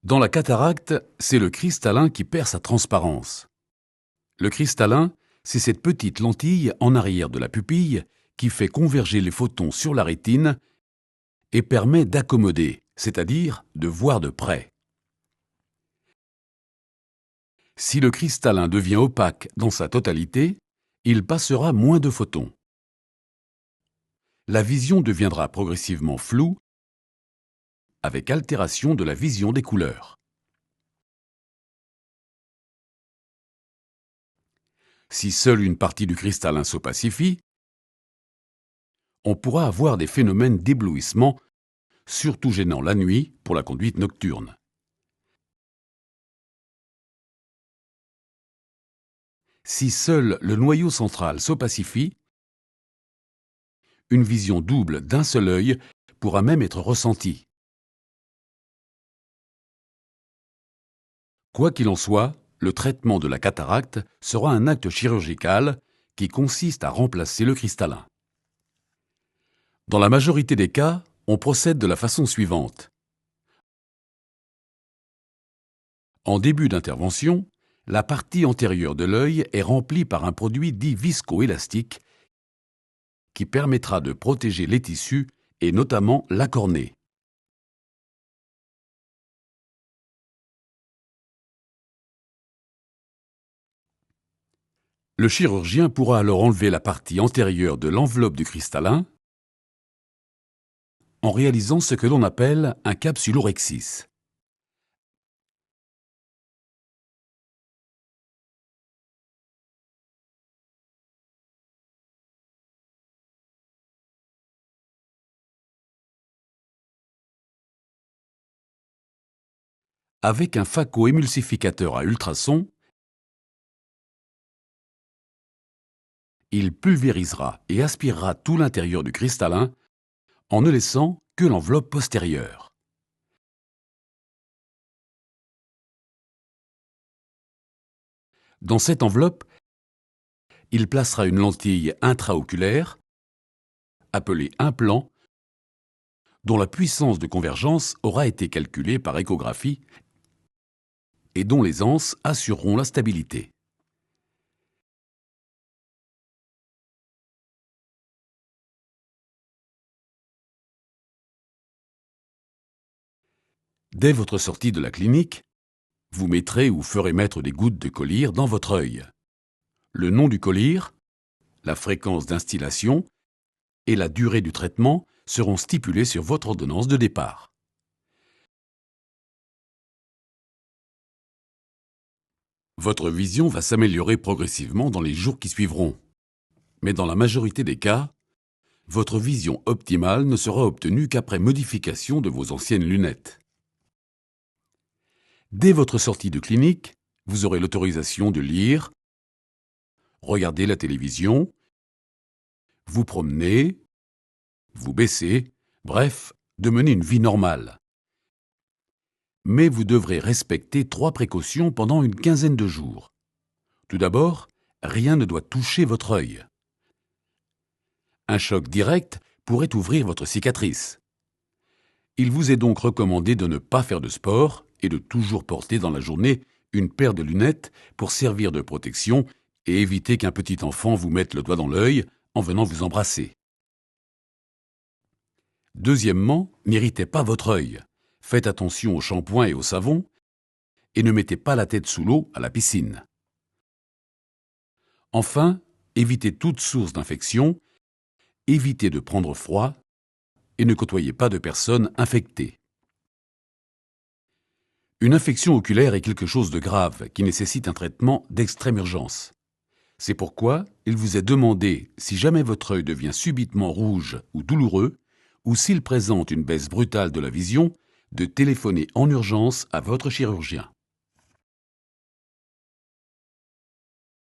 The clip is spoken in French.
Dans la cataracte, c'est le cristallin qui perd sa transparence. Le cristallin, c'est cette petite lentille en arrière de la pupille qui fait converger les photons sur la rétine et permet d'accommoder, c'est-à-dire de voir de près. Si le cristallin devient opaque dans sa totalité, il passera moins de photons. La vision deviendra progressivement floue avec altération de la vision des couleurs. Si seule une partie du cristallin s'opacifie, on pourra avoir des phénomènes d'éblouissement, surtout gênants la nuit pour la conduite nocturne. Si seul le noyau central s'opacifie, une vision double d'un seul œil pourra même être ressentie. Quoi qu'il en soit, le traitement de la cataracte sera un acte chirurgical qui consiste à remplacer le cristallin. Dans la majorité des cas, on procède de la façon suivante. En début d'intervention, la partie antérieure de l'œil est remplie par un produit dit viscoélastique qui permettra de protéger les tissus et notamment la cornée. Le chirurgien pourra alors enlever la partie antérieure de l'enveloppe du cristallin en réalisant ce que l'on appelle un capsulorhexis. Avec un phacoémulsificateur à ultrasons, il pulvérisera et aspirera tout l'intérieur du cristallin en ne laissant que l'enveloppe postérieure. Dans cette enveloppe, il placera une lentille intraoculaire, appelée implant, dont la puissance de convergence aura été calculée par échographie et dont les anses assureront la stabilité. Dès votre sortie de la clinique, vous mettrez ou ferez mettre des gouttes de collyre dans votre œil. Le nom du collyre, la fréquence d'instillation et la durée du traitement seront stipulés sur votre ordonnance de départ. Votre vision va s'améliorer progressivement dans les jours qui suivront. Mais dans la majorité des cas, votre vision optimale ne sera obtenue qu'après modification de vos anciennes lunettes. Dès votre sortie de clinique, vous aurez l'autorisation de lire, regarder la télévision, vous promener, vous baisser, bref, de mener une vie normale. Mais vous devrez respecter 3 précautions pendant une quinzaine de jours. Tout d'abord, rien ne doit toucher votre œil. Un choc direct pourrait ouvrir votre cicatrice. Il vous est donc recommandé de ne pas faire de sport et de toujours porter dans la journée une paire de lunettes pour servir de protection et éviter qu'un petit enfant vous mette le doigt dans l'œil en venant vous embrasser. Deuxièmement, n'irritez pas votre œil. Faites attention au shampoing et au savon et ne mettez pas la tête sous l'eau à la piscine. Enfin, évitez toute source d'infection, évitez de prendre froid et ne côtoyez pas de personnes infectées. Une infection oculaire est quelque chose de grave qui nécessite un traitement d'extrême urgence. C'est pourquoi il vous est demandé, si jamais votre œil devient subitement rouge ou douloureux, ou s'il présente une baisse brutale de la vision, de téléphoner en urgence à votre chirurgien.